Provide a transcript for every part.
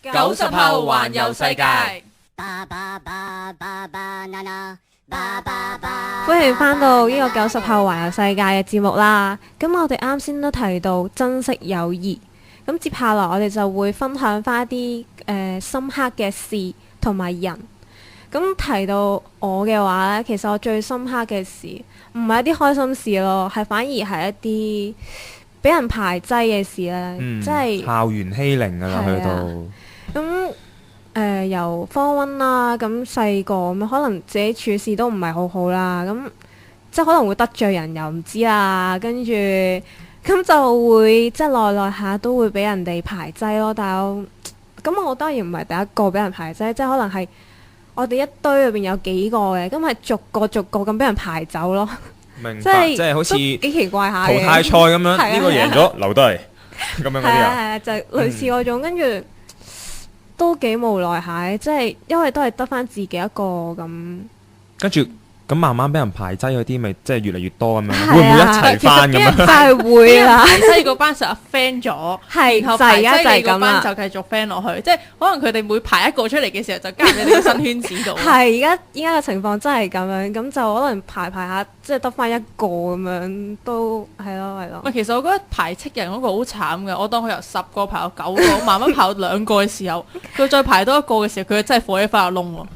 90後環遊世界。歡迎翻到呢個90後環遊世界嘅節目啦。咁我哋啱先都提到珍惜友誼，咁接下來我哋就會分享翻一啲深刻嘅事同埋人。咁提到我嘅話呢，其實我最深刻嘅事唔係一啲開心事咯，係反而係一啲俾人排擠嘅事咧，即係校園欺凌㗎啦，去到咁。由 Form 1啦，咁細個咁可能自己處事都唔係好好啦，咁即係可能會得罪人又唔知啦，跟住咁就會即係耐下都會俾人哋排擠咯。但係我當然唔係第一個俾人排擠，即係可能係我哋一堆裏邊有幾個嘅，咁係逐個咁俾人排走咯。明白，即係好似幾奇怪下淘汰賽咁樣，呢個贏咗留低咁樣嗰啲啊。係啊，就係類似嗰種，跟住。都幾無奈下，即係因為都係得翻自己一個咁。跟住咁慢慢俾人排擠嗰啲，咪即係越嚟越多咁樣，會唔會一齊翻咁樣？真係會啦。排擠嗰班成日 friend 咗，係然後排擠你嗰班就繼續 friend 落去，即係可能佢哋每排一個出嚟嘅時候，就加入你哋嘅新圈子度。係而家嘅情況真係咁樣，咁就可能排下，即係得翻一個咁樣，都係咯。喂，其實我覺得排斥人嗰個好慘嘅，我當佢由10個排到9個，慢慢排到2個嘅時候，佢再排多一個嘅時候，佢真係火一花個窿喎。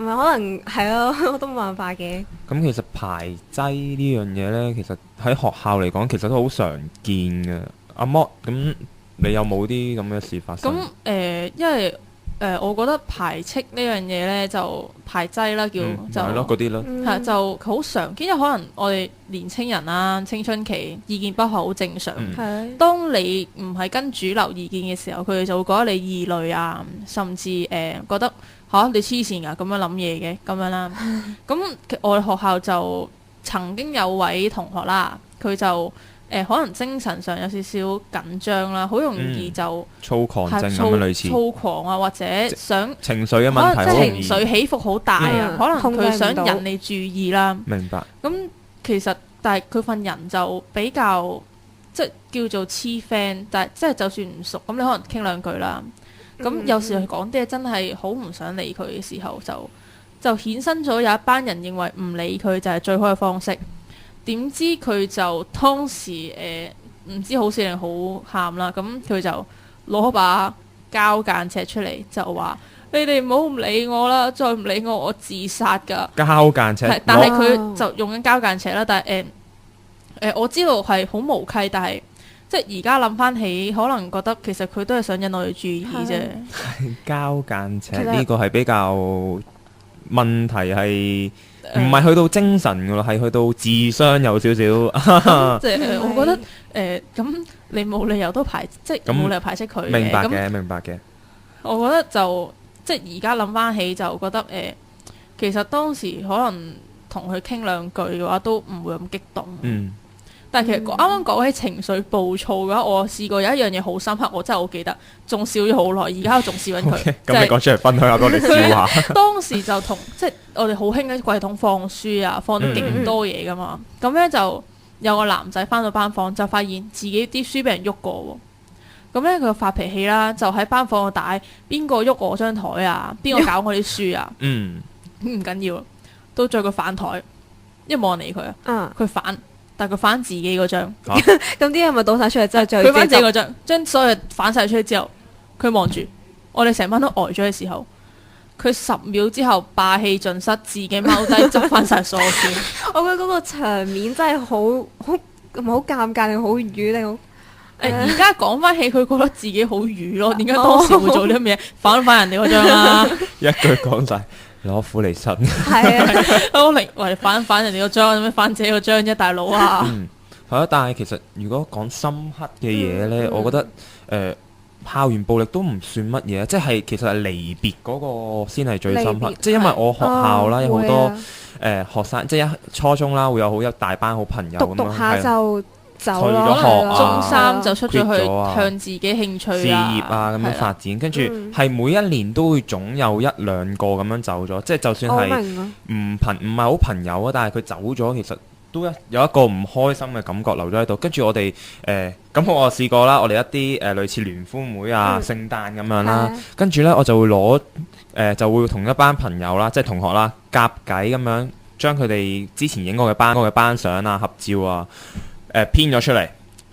唔係可能係咯，我都冇辦法嘅。咁其實排擠呢樣嘢呢，其實喺學校嚟講，其實都好常見嘅。阿莫，咁你有冇啲咁嘅事發生？咁因為我覺得排斥呢樣嘢呢，就排擠啦，就係咯嗰啲咯，係就好常見，因為可能我哋年青人啦，青春期意見不合好正常。當你唔係跟主流意見嘅時候，佢哋就會覺得你異類啊，甚至覺得。你黐線㗎，咁樣諗嘢嘅咁樣啦。咁我哋學校就曾經有位同學啦，佢就可能精神上有少少緊張啦，好容易就躁狂症咁樣類似。躁狂啊，或者想情緒嘅問題，情緒起伏好大啊，可能佢想引你注意啦。明白。咁其實但係佢份人就比較即係叫做黐 friend，但係即係就算唔熟，咁你可能傾兩句啦。咁有時佢講啲嘢真係好唔想理佢嘅時候，就衍生咗有一班人認為唔理佢就係最好嘅方式。點知佢就當時唔知好笑定好喊啦，咁佢就攞把膠間尺出嚟就話：你哋唔好唔理我啦，再唔理我自殺㗎。膠間尺，但係佢就用緊膠間尺啦。但係我知道係好無稽，但係。即係而家諗翻起，可能覺得其實佢都係想引我哋注意啫。膠間尺呢個係比較問題係唔係去到精神噶咯，係去到智商有少少。即係我覺得咁你冇理由都即係冇理由排斥佢嘅。明白嘅，明白嘅。我覺得就即係而家諗翻起就覺得其實當時可能同佢傾兩句嘅話，都唔會咁激動。但係其實啱啱講起情緒暴躁嘅話，我試過有一樣嘢好深刻，我真係好記得，仲笑咗好耐，而家我仲笑緊佢。咁你講出嚟分享下，我哋笑下。當時就即係我哋好興喺櫃桶放書啊，放咗勁多嘢噶嘛。咁咧就有個男仔翻到班房，就發現自己啲書俾人喐過喎。咁咧佢就發脾氣啦，就喺班房度打邊個喐我張台啊，邊個搞我啲書啊。唔緊要，到最後佢反台，因為冇人理佢啊。佢反。但係佢反自己嗰張，咁啲嘢咪倒晒出嚟之後，佢反自己嗰張，將所有嘢反晒出去之後，佢望住我哋成班都呆咗嘅時候，佢10秒之後霸氣盡失，自己踎低執翻晒所有書。我覺得嗰個場面真係好尷尬定好瘀定好。而家講翻起，佢覺得自己好瘀咯。點解當時會做啲咩嘢？反人哋嗰張啦，一句講晒。攞苦嚟辛，係啊！我嚟反人哋個張，咩反自己個張啫，大佬啊！係啊，但係其實如果講深刻嘅嘢呢，我覺得校園暴力都唔算乜嘢，即係其實係離別嗰個先係最深刻。即係因為我學校啦，有好多學生，即係初中啦，會有好一大班好朋友咁樣，讀下就走咗學中3就出咗去向自己興趣事業啊咁樣發展，跟住係每一年都會總有1、2個咁樣走咗，即係就算係唔係好朋友啊，但係佢走咗，其實都有一個唔開心嘅感覺留咗喺度。跟住我哋咁我試過啦，我哋一啲類似聯歡會啊、聖誕咁樣啦，跟住呢，我就會就會同一班朋友啦，即係同學啦，夾計咁樣將佢哋之前影過嘅班相啊、合照啊編咗出嚟，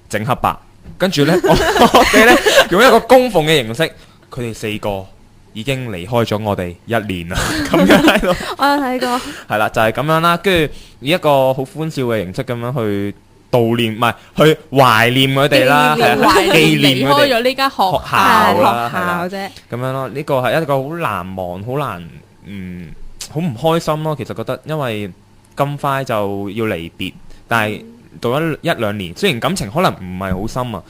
整黑白。跟住呢，我哋呢用一個供奉嘅形式，佢哋4個已經離開咗我哋1年啦，咁樣喺度。我有睇過。係啦，就係咁樣啦，跟住以一個好歡笑嘅形式咁樣去悼念，唔係去懷念佢哋啦，紀念離開咗呢間學校啦，學校啫。咁樣咯，呢個係一個好難忘、好難好唔開心咯。其實覺得因為咁快就要離別，但係到咗1-2年，雖然感情可能唔係好深啊，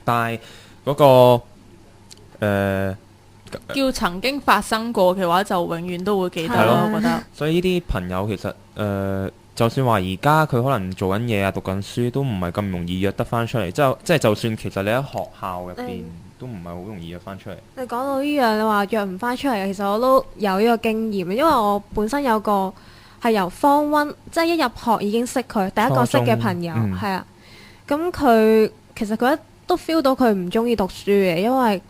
但係嗰個叫曾經發生過嘅話，就永遠都會記得咯。我覺得。所以呢啲朋友其實就算話而家佢可能做緊嘢啊、讀緊書，都唔係咁容易約得翻出嚟。即係就算其實你喺學校入邊，都唔係好容易約翻出嚟。你講到呢樣，你話約唔翻出嚟，其實我都有呢個經驗，因為我本身有個係由 Form 1，即係一入學已經識佢第一個識嘅朋友，係啊。咁佢其實佢都 feel 到佢唔中意讀書嘅，因為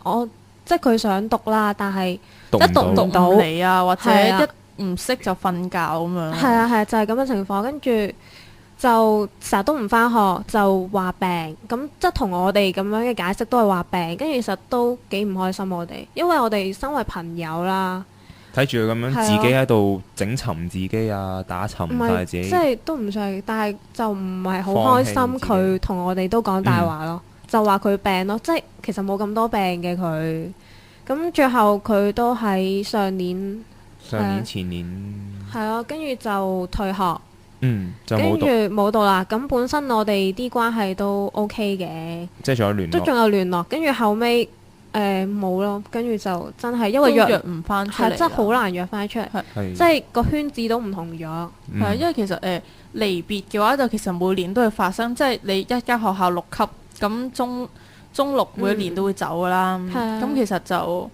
即係佢想讀啦，但係讀唔到嚟啊，或者一唔識就瞓覺咁樣。係啊，就係咁嘅情況。跟住就成日都唔翻學，就話病。咁即係同我哋咁樣嘅解釋都係話病。跟住其實都幾唔開心我哋，因為我哋身為朋友啦，睇住佢咁樣自己喺度整沉自己啊，打沉晒自己。即係都唔算，但係就唔係好開心。佢同我哋都講大話咯。就話佢病咯，即係其實冇咁多病嘅佢。咁最後佢都喺上年前年係咯，跟住就退學，就冇讀，跟住冇讀啦。咁本身我哋啲關係都 OK 嘅，即係仲有聯絡，都仲有聯絡。跟住後尾冇咯，跟住就真係因為約唔翻出嚟，係真係好難約翻出嚟，即係個圈子都唔同咗。係因為其實離別嘅話，就其實每年都會發生，即係你一間學校6級，咁中六每一年都會走噶啦。咁其實就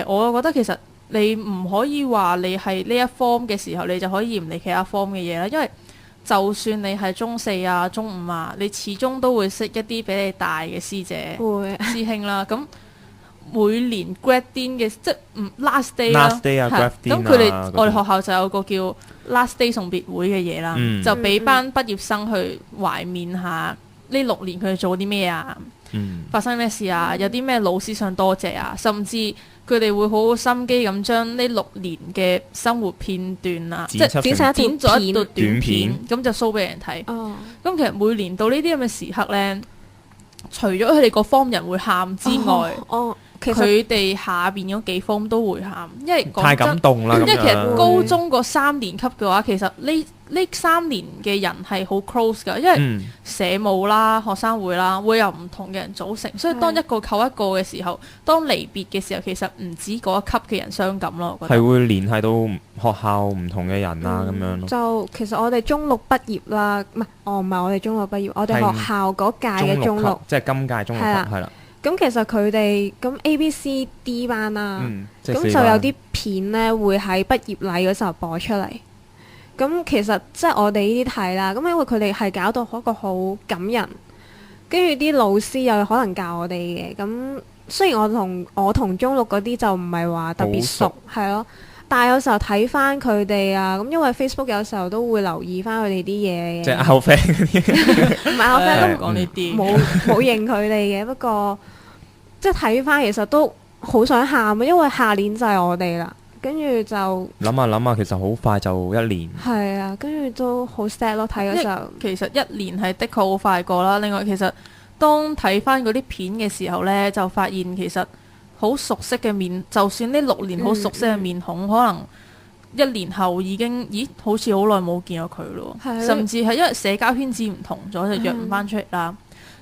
我覺得其實你唔可以話你係呢一 form 嘅時候，你就可以唔理其他 form 嘅嘢啦。因為就算你係中4啊、中5啊，你始終都會識一啲比你大嘅師姐、師兄啦。咁每年 grad din 嘅即係last day 啦，咁佢哋我哋學校就有個叫 last day 送別會嘅嘢啦，就俾班畢業生去懷緬下呢6年佢哋做啲咩啊，發生咩事啊，有啲咩老師想多謝啊，甚至佢哋會好好心機咁將呢6年嘅生活片段啊，即係剪咗一段短片，咁就 show 俾人睇。咁其實每年到呢啲咁嘅時刻呢，除咗佢哋個方人會喊之外，佢哋下邊嗰幾方都會喊，因為太感動啦。因為其實高中嗰3年級嘅話，其實呢3年嘅人係好 close 㗎，因為社務啦、學生會啦，會有唔同嘅人組成，所以當一個扣一個嘅時候，當離別嘅時候，其實唔止嗰一級嘅人傷感咯。我覺得係會聯繫到學校唔同嘅人啊，咁樣咯。就其實我哋中6畢業啦，唔係我哋中6畢業，我哋學校嗰屆嘅中6，即係今屆中6級係啦。咁其實佢哋咁 A、B、C、D 班啦，咁就有啲片呢會喺畢業禮嗰時候播出嚟。咁其實即係我哋呢啲睇啦，咁因為佢哋係搞到一個好感人，跟住啲老師又可能教我哋嘅。咁雖然我同中6嗰啲就唔係話特別熟，係咯，但係有時候睇翻佢哋啊，咁因為 Facebook 有時候都會留意翻佢哋啲嘢嘅。即係 out friend 嗰啲，唔係 out friend 都唔講呢啲，冇認佢哋嘅。不過即係睇翻，其實都好想喊啊，因為下年就係我哋啦。跟住就諗下，其實好快就1年。係啊，跟住都好 sad 咯，睇嗰時候。其實1年係的確好快過啦。另外，其實當睇翻嗰啲片嘅時候呢，就發現其實好熟悉嘅面，就算呢6年好熟悉嘅面孔，可能1年後已經，好似好耐冇見過佢咯。甚至係因為社交圈子唔同咗，就約唔翻出嚟啦。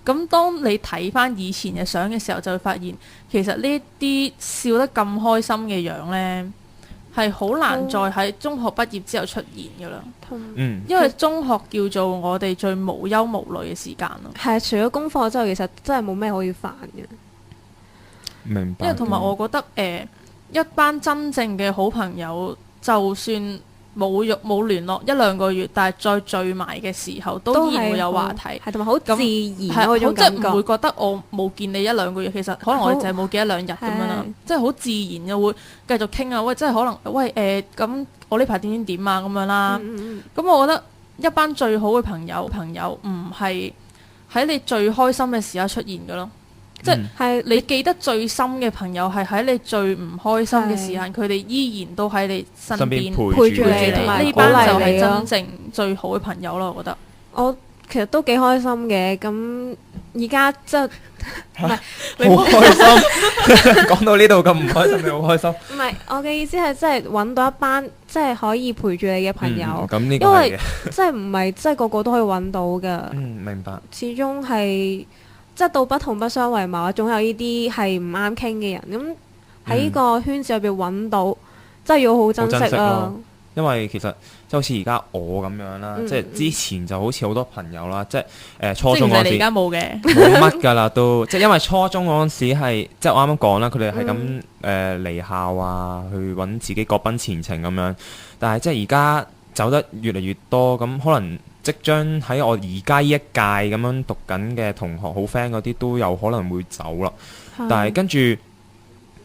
咁當你睇翻以前嘅相嘅時候，就會發現其實呢啲笑得咁開心嘅樣呢，係好難再喺中學畢業之後出現㗎啦。因為中學叫做我哋最無憂無慮嘅時間咯。係，除咗功課之後，其實真係冇咩可以煩嘅。明白。因為同埋我覺得一班真正嘅好朋友，就算冇聯絡一兩個月，但係再聚埋嘅時候，都依然會有話題，係同埋好自然係嗰種感覺，即係唔會覺得我冇見你一兩個月，其實可能我哋就係冇見一兩日咁樣啦，即係好自然嘅會繼續傾啊，喂，即係可能喂咁我呢排點啊咁樣啦，咁我覺得一班最好嘅朋友唔係喺你最開心嘅時候出現嘅咯。即係你記得最深嘅朋友係喺你最唔開心嘅時間，佢哋依然都喺你身邊陪住你，呢班就係真正最好嘅朋友咯。我覺得我其實都幾開心嘅。咁而家即係唔係好開心，講到呢度咁唔開心，你好開心。唔係我嘅意思係，即係揾到一班即係可以陪住你嘅朋友。咁呢個因為即係唔係即係個個都可以揾到㗎。明白。始終係。即係道不同不相為謀，總有呢啲係唔啱傾嘅人。咁喺呢個圈子入邊揾到，真係要好珍惜咯。因為其實即係好似而家我咁樣啦，即係之前就好似好多朋友啦，即係初中嗰陣時，而家冇嘅，冇乜㗎啦都。即係因為初中嗰陣時係即係我啱啱講啦，佢哋係咁離校啊，去揾自己各奔前程咁樣。但係即係而家走得越嚟越多，咁可能。即將喺我而家呢一屆咁樣讀緊嘅同學好 friend 嗰啲都有可能會走啦，但係跟住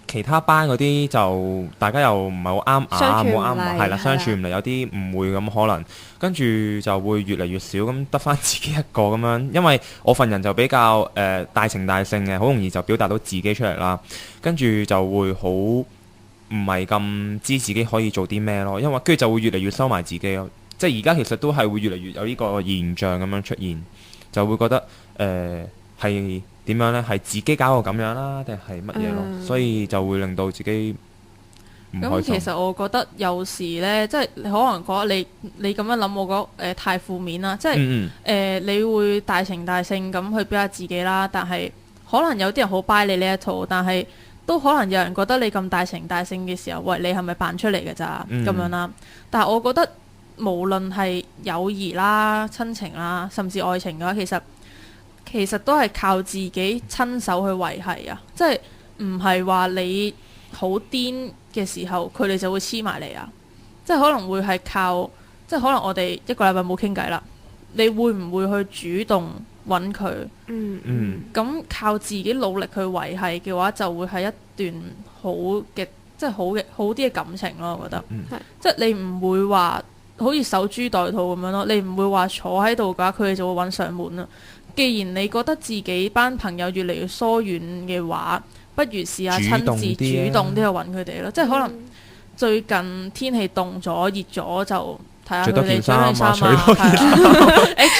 其他班嗰啲就大家又唔係好啱冇啱係啦，相處唔嚟，有啲誤會咁可能，跟住就會越嚟越少，咁得返自己一個咁樣。因為我份人就比較大情大性嘅，好容易就表達到自己出嚟啦，跟住就會好唔係咁知自己可以做啲咩咯，因為跟住就會越嚟越收埋自己咯。即係而家其實都係會越嚟越有呢個現象咁樣出現，就會覺得係點樣呢？係自己搞到咁樣啦，定係乜嘢咯？所以就會令到自己唔開心。咁其實我覺得有時呢，即係你可能覺得你咁樣諗，我覺得太負面啦。即係你會大情大性咁去表達自己啦，但係可能有啲人好 buy 你呢一套，但係都可能有人覺得你咁大情大性嘅時候，喂，你係咪扮出嚟嘅咋咁樣啦？但係我覺得。無論係友誼啦、親情啦，甚至愛情嘅話，其實都係靠自己親手去維繫啊！即係唔係話你好癲嘅時候，佢哋就會黐埋嚟啊！即係可能會係靠，即係可能我哋一個禮拜冇傾偈啦，你會唔會去主動揾佢？咁靠自己努力去維繫嘅話，就會係一段好嘅，即係好啲嘅感情咯。我覺得，即係你唔會話。好似守株待兔咁樣咯，你唔會話坐喺度嘅話，佢哋就會揾上門啦。既然你覺得自己班朋友越嚟越疏遠嘅話，不如試下親自主動啲去揾佢哋咯。即係可能最近天氣凍咗、熱咗，就睇下佢哋着件衫啊，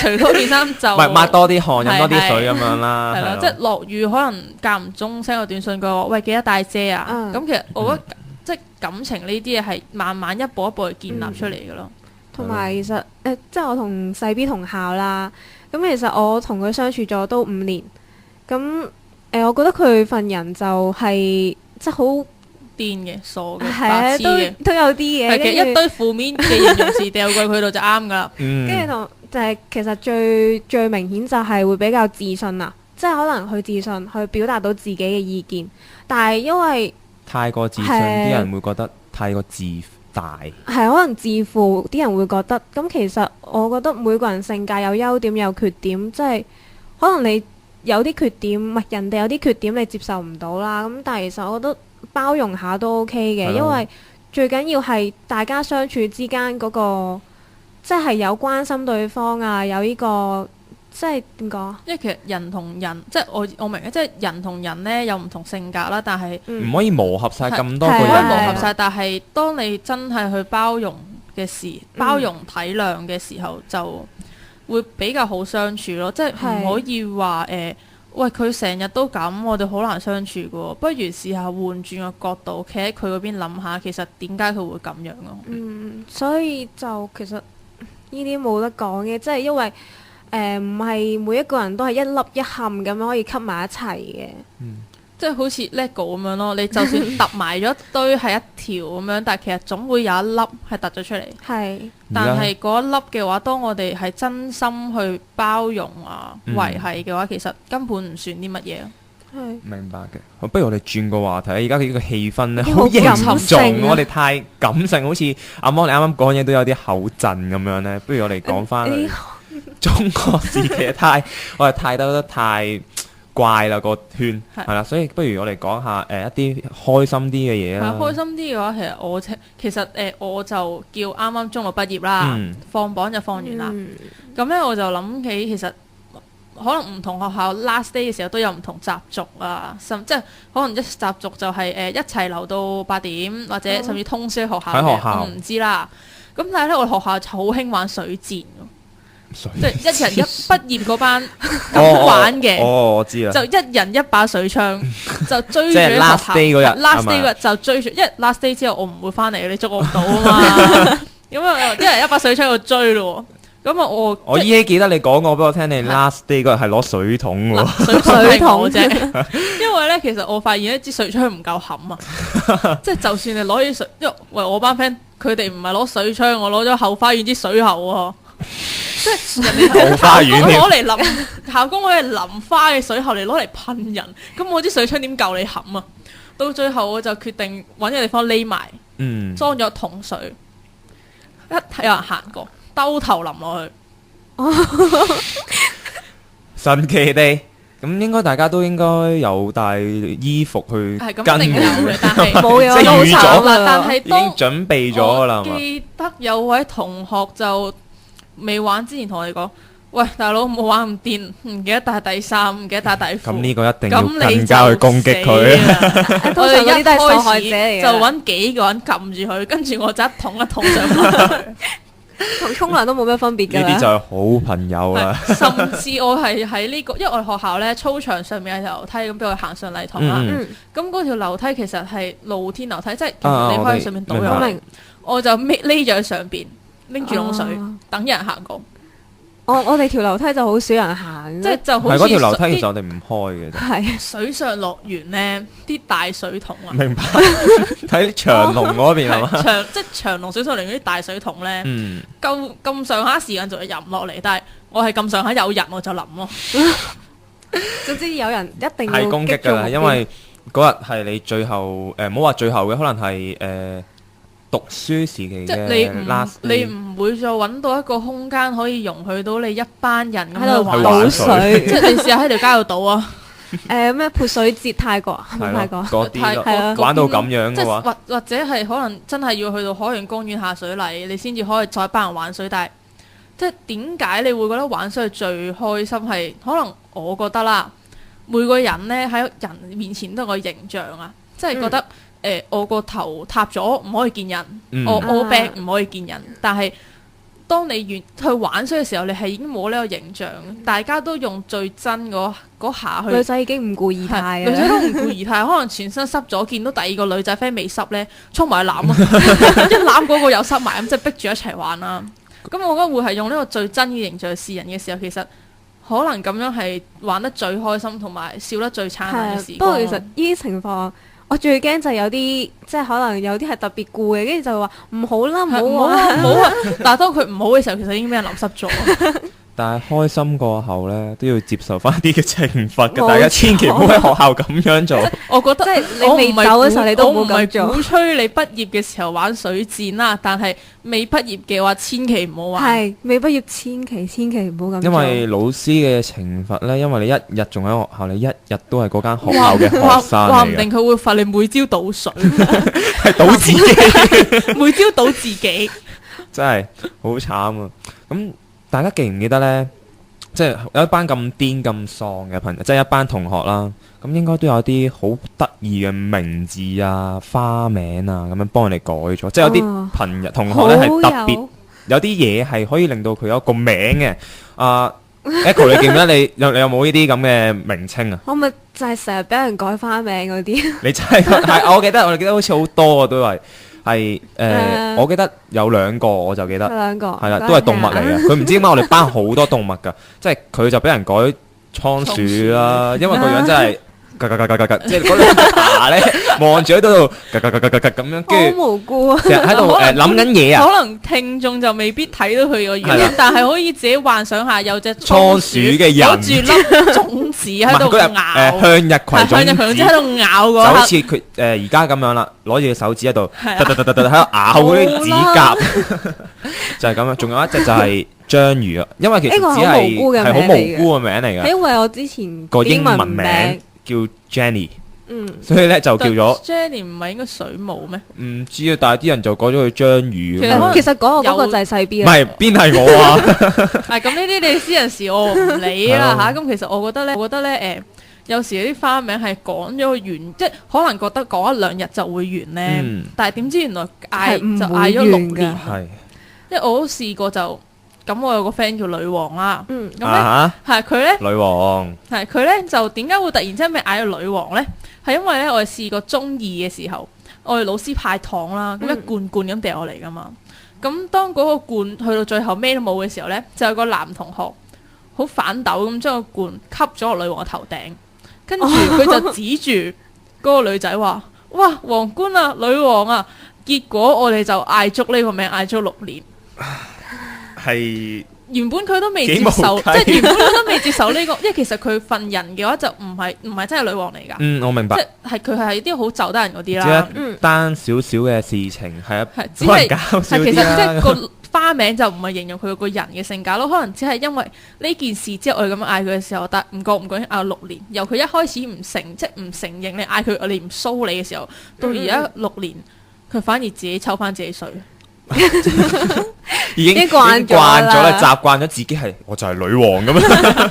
除多件衫就抹多啲汗、飲多啲水咁樣啦。係咯，即係落雨可能間唔中 send 個短信句話，喂，記得帶遮啊。咁其實我覺得即係感情呢啲嘢係慢慢一步一步去建立出嚟嘅咯。同埋其實即係我同細 B 同校啦，咁其實我同佢相處咗都5年，咁我覺得佢份人就係即係好癲嘅、傻嘅、白痴嘅，都有啲嘢。係嘅，一堆負面嘅形容詞掉過佢度就啱噶啦。跟住同就係其實最明顯就係會比較自信啦，即係可能佢自信去表達到自己嘅意見，但係因為太過自信，啲人會覺得太過自大，係可能自負，啲人會覺得。咁其實我覺得每個人性格有優點有缺點，即係可能你有啲缺點，唔係人哋有啲缺點你接受唔到啦。咁但係其實我覺得包容下都 OK 嘅，因為最緊要係大家相處之間嗰個，即係有關心對方啊，有呢個。即係點講？因為其實人同人，即係我明嘅，即係人同人呢有唔同性格啦，但係唔可以磨合晒咁多個人，唔可以磨合晒。但係當你真係去包容嘅時，包容體諒嘅時候，就會比較好相處咯。即係唔可以話喂，佢成日都咁，我哋好難相處嘅喎。不如試下換轉個角度，企喺佢嗰邊諗下，其實點解佢會咁樣咯？所以就其實呢啲冇得講嘅，即係因為。唔係每一個人都係一粒一冚咁樣可以吸埋一齊嘅，即係好似 LEGO 咁樣咯。你就算揼埋咗一堆係一條咁樣，但係其實總會有一粒係突咗出嚟。係，但係嗰一粒嘅話，當我哋係真心去包容啊、維繫嘅話，其實根本唔算啲乜嘢。明白嘅。好，不如我哋轉個話題。而家呢個氣氛咧好好凝感性重，啊我哋太感性，好似阿芒你啱啱講嘢都有啲口震咁樣咧。不如我哋講翻中學時期我哋太兜得太怪啦個圈，係啦，所以不如我哋講下一啲開心啲嘅嘢啦。開心啲嘅話，其實我就叫啱啱中六畢業啦，放榜就放完啦。咁咧我就諗起其實可能唔同學校 last day 嘅時候都有唔同習俗啊，即係可能一習俗就係一齊留到8點，或者甚至通宵學校嘅，喺學校我唔知啦。咁但係咧我哋學校就好興玩水戰。即係一人一畢業嗰班咁玩嘅，我知啦，就一人一把水槍，就追住即係 last day 嗰日，last day 嗰日就追住，因為 last day 之後我唔會翻嚟，你捉我唔到啊嘛。咁啊，一人一把水槍去追咯。咁啊，我依稀記得你講過俾我聽，你 last day 嗰日係攞水桶喎，水桶啫。因為咧，其實我發現一支水槍唔夠冚啊，即係就算你攞啲水，因為我班 friend 佢哋唔係攞水槍，我攞咗後花園支水喉啊。即係人哋後花園攞嚟淋校工攞嚟淋花嘅水喉嚟攞嚟噴人，咁我啲水槍點夠你冚啊？到最後我就決定揾個地方匿埋，裝咗桶水，有人行過，兜頭淋落去。神奇地，咁應該大家都應該有帶衣服去跟，係咁一定有嘅，但係冇嘢，即係預咗啦。但係已經準備咗噶啦，係嘛？記得有位同學就未玩之前同我哋講：喂，大佬冇玩咁癲，唔記得帶底衫，唔記得帶底褲。咁呢個一定要更加去攻擊佢。通常嗰啲都係受害者嚟嘅，就揾幾個人撳住佢，跟住我就一桶一桶上去。同沖涼都冇咩分別㗎啦。呢啲就係好朋友啦。甚至我係喺呢個，因為我哋學校咧操場上面有條樓梯咁，俾我行上禮堂啦。咁嗰條樓梯其實係露天樓梯，即係其實你可以上面倒入嚟。我就匿咗喺上邊，拎住桶水等人行過。我哋條樓梯就好少人行，即係就好似嗰條樓梯其實我哋唔開嘅。係水上樂園咧，啲大水桶啊，明白。睇長隆嗰邊係嘛？即係長隆水上樂園嗰啲大水桶咧，夠咁上下時間就入唔落嚟，但係我係咁上下有人我就淋咯。總之有人一定要係攻擊㗎啦，因為嗰日係你最後唔好話最後嘅，可能係讀書時期即係嘅你唔會再揾到一個空間可以容許到你一班人喺度玩倒水，即係你試下喺條街度倒啊！咩潑水節泰國啊？係咪泰國嗰啲玩到咁樣嘅話，或者係可能真係要去到海洋公園下水禮，你先至可以再班人玩水。但係即係點解你會覺得玩水係最開心？係可能我覺得啦，每個人呢喺人面前都有個形象啊，即係覺得。我個頭塌咗唔可以見人，我病唔可以見人。但係當你去玩水嘅時候，你係已經冇呢個形象。大家都用最真嗰下去。女仔已經唔顧儀態，女仔都唔顧儀態，可能全身濕咗，見到第二個女仔 friend 未濕呢，衝埋去攬啊！一攬嗰個又濕埋，咁即係逼住一齊玩啦。咁我覺得會係用呢個最真嘅形象示人嘅時候，其實可能咁樣係玩得最開心，同埋笑得最燦爛嘅時光。不過其實呢啲情況。我最驚就係有啲即係可能有啲係特別攰嘅，跟住就話唔好啦，唔好啊，唔好啊！但係當佢唔好嘅時候，其實已經俾人淋濕咗。但係開心過後呢，都要接受翻啲嘅懲罰嘅，大家千祈唔好喺學校咁樣做。我覺得即係你未走嘅時候，你都唔好咁做。我唔係鼓吹你畢業嘅時候玩水戰啦，但係未畢業嘅話，千祈唔好玩。係未畢業，千祈唔好咁做。因為老師嘅懲罰呢，因為你一日仲喺學校，你一日都係嗰間學校嘅學生嚟嘅。話唔定佢會罰你每朝倒水，係倒自己，每朝倒自己，真係好慘啊！咁大家記唔記得呢？即係有一班咁癲咁喪嘅朋友，即係一班同學啦。咁應該都有啲好得意嘅名字啊、花名啊，咁樣幫人哋改咗。即係有啲朋友同學呢係特別，有啲嘢係可以令到佢有一個名嘅。Echo， 你記唔記得你有冇呢啲咁嘅名稱啊？我咪就係成日俾人改花名嗰啲。你真係我記得好似好多啊，都係。我記得有兩個，我就記得兩個係啦，都係動物嚟嘅。佢唔知點解我哋班好多動物㗎，即係佢就俾人改倉鼠啦，因為個樣真係即係嗰兩隻牙咧望住喺度咁樣，跟住好無辜啊！成日喺度諗緊嘢啊！可能聽眾就未必睇到佢個係啦樣，但係可以自己幻想下有隻倉鼠嘅人攞住粒種子喺度咬，向日葵種子，向日葵種子喺度咬就嗰刻，好似佢而家咁樣啦，攞住隻手指喺度係啊喺度咬嗰啲指甲，就係咁樣。仲有一隻就係章魚啊，因為其實呢個只好無辜嘅係好名嚟嘅無辜嘅名嚟㗎，係因為我之前個英文名名，叫 Jenny，嗯，所以咧就叫咗 Jenny 唔係應該水母咩？唔知啊，但係啲人就改咗佢章魚咁樣。其實可能其實嗰個就係細 B 啦。唔係邊係我啊？係咁呢啲你私人事我唔理啦係嚇。咁其實我覺得咧有時啲花名係講咗個完，即係可能覺得講一兩日就會完咧，嗯但係點知原來係唔會就嗌咗6完㗎年。係因為我都試過就咁，我有個 friend 叫女王啦，嗯咁咧啊係佢咧嚇，女王係佢咧就點解會突然之間俾嗌咗女王咧？係因為咧我哋試過中二嘅時候，我哋老師派糖啦，咁一罐罐咁掉落嚟噶嘛。咁當嗰個罐去到最後咩都冇嘅時候咧，就有個男同學好反斗咁將個罐吸咗落女王嘅頭頂，跟住佢就指住嗰個女仔話：哇，皇冠啊，女王啊！結果我哋就嗌足呢個名，嗌足6年。係原本佢都未接幾無受，即稽係原本佢都未接受呢個，因為其實佢份人嘅話就唔係真係女王嚟㗎，嗯，我明白。即係佢係啲好就得人嗰啲只啦，一單少少嘅事情係係只可能係搞笑係其實即啲啦。係個花名就唔係形容佢個人嘅性格咯，可能只係因為呢件事之後我哋咁樣嗌佢嘅時候，但唔覺嗌咗6年，由佢一開始即係唔承認你嗌佢，我哋唔騷你嘅時候，到而家6年，佢反而自己抽翻自己水。已經慣咗慣咗啦，啦習慣咗自己係我就係女王咁樣。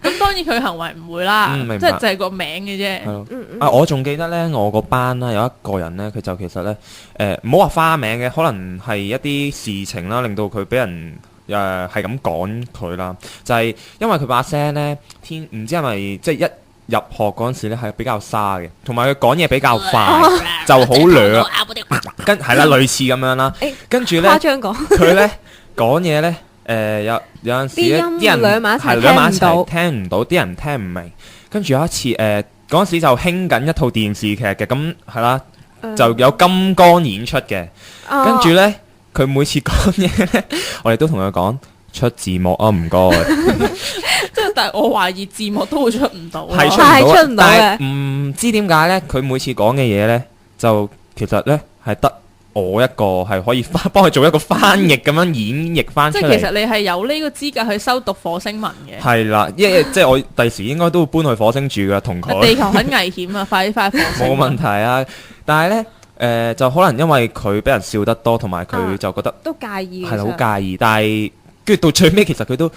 咁當然佢行為唔會啦，明白即係就係個名嘅啫。係咯我仲記得咧，我個班啦有一個人咧，佢就其實咧唔好話花名嘅，可能係一啲事情啦，令到佢俾人係咁講佢啦。就係因為佢把聲咧，唔知係咪即係一入學嗰陣時咧係比較沙嘅，同埋佢講嘢比較快，就好掠。跟係啦，類似咁樣啦。跟住咧，誇張講，佢咧講嘢咧，有陣時咧，啲音啲人兩埋一齊係兩埋一齊聽唔到聽唔到，啲人聽唔明。跟住有一次嗰陣時就興緊一套電視劇嘅，咁係啦，就有金剛演出嘅。跟住咧，佢每次講嘢咧，我哋都同佢講出字幕啊，唔該。即係但係我懷疑字幕都會出唔到咯。係係出唔到嘅但係唔知點解咧，佢每次講嘅嘢咧，就其實咧係得我一個係可以幫佢做一個翻譯咁樣演繹翻出嚟。即係其實你係有呢個資格去修讀火星文嘅。係啦，即係我第時應該都會搬去火星住噶，同佢。地球很危險啊！快啲翻去火星。冇問題啊，但係咧就可能因為佢俾人笑得多，同埋佢就覺得都介意嘅，係啦，好介意。但係跟住到最尾，其實佢都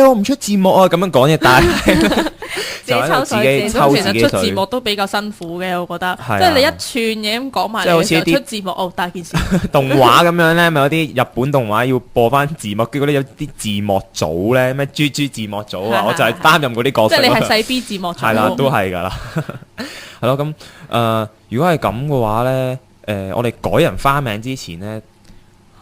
我唔出字幕啊咁樣講嘢，但係就喺度自己抽咁其自己水實出字幕。都比較辛苦嘅，我覺得。係啊即係你一串嘢咁講埋即係好似嚟嘅時候，啲出字幕哦，大件事。動畫咁樣咧，咪有啲日本動畫要播翻字幕，結果咧有啲字幕組咧，咩豬豬字幕組啊，係我就係擔任嗰啲角色咯。即係你係細 B 字幕組。係啦，都係㗎啦。係咯，咁如果係咁嘅話咧，我哋改人花名之前咧，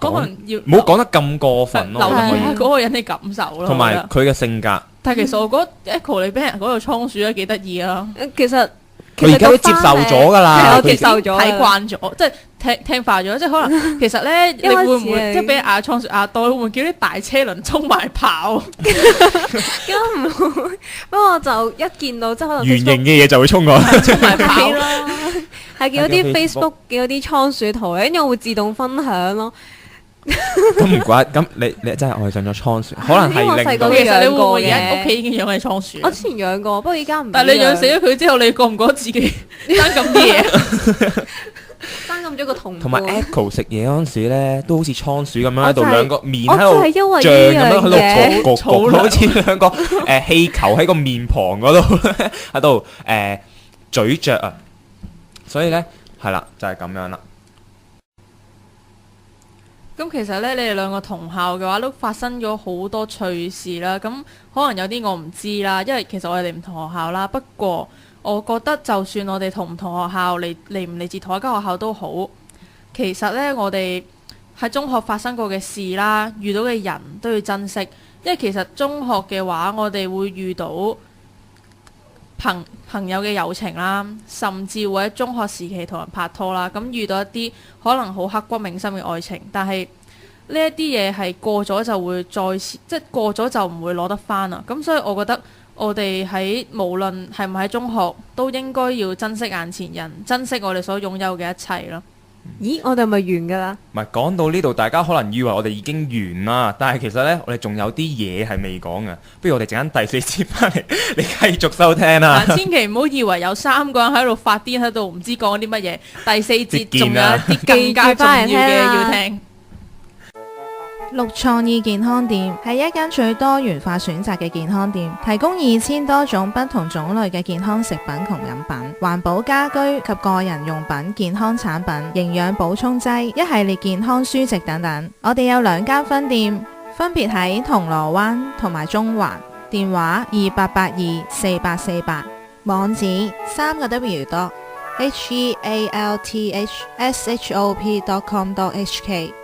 可能要唔好講得咁過分咯，留意我覺得可以下嗰個人嘅感受咯。同埋我覺得佢嘅性格，但係其實我覺得 Echo 你俾人嗰個倉鼠都幾得意啊。其實佢而家都接受咗㗎啦係我佢接受咗睇慣咗，即係聽化咗，即係可能其實咧，你會唔會一開始即係俾人嗌倉鼠嗌多，會唔會叫啲大車輪衝埋跑？咁唔會，不過就一見到即係可能圓形嘅嘢就會衝過去。衝埋跑係啦，係見到啲 Facebook 見到啲倉鼠圖，跟住我會自動分享咯。咁唔怪，咁你真係愛上咗倉鼠，可能因為我係令到細個其實你會唔會養過嘅而家屋企已經養係倉鼠啊？我之前養過，不過依家唔。但係你養死咗佢之後，你覺唔覺得自己爭咁啲嘢？生咁咗個同伴同埋 Echo 食嘢嗰陣時咧，都好似倉鼠咁樣喺度，我就係兩個面我喺度就係因為脹呢咁樣喺度樣焗焗焗，草糧好似兩個氣球喺個面龐嗰度喺度咀嚼啊！所以咧係啦，就係咁樣啦。咁其實咧，你哋兩個同校嘅話都發生咗好多趣事啦。咁可能有啲我唔知啦，因為其實我哋唔同學校啦。不過我覺得就算我哋同唔同學校嚟唔嚟自同一間學校都好，其實咧我哋喺中學發生過嘅事啦，遇到嘅人都要珍惜。因為其實中學嘅話，我哋會遇到朋友嘅友情啦，甚至會喺中學時期同人拍拖啦，咁遇到一啲可能好刻骨銘心嘅愛情，但係呢一啲嘢係過咗就會再次，即係過咗就唔會攞得翻啦。咁所以我覺得我哋喺無論係唔係喺中學，都應該要珍惜眼前人，珍惜我哋所擁有嘅一切咯。咦，我哋咪完㗎啦？唔係講到呢度，大家可能以為我哋已經完啦，但係其實呢，我哋仲有啲嘢係未講嘅。不如我哋陣間第4節翻嚟，你繼續收聽啦。千祈唔好以為有3個人喺度發癲喺度，唔知講啲乜嘢。第4節仲有一啲更加重要嘅要聽。綠創意健康店係一間最多元化選擇嘅健康店，提供2000多種不同種類嘅健康食品同飲品、環保家居及個人用品、健康產品、營養補充劑、一系列健康書籍等等。我哋有2間分店，分別喺銅鑼灣同埋中環，電話28824848，網址3W.healthshop.com.hk。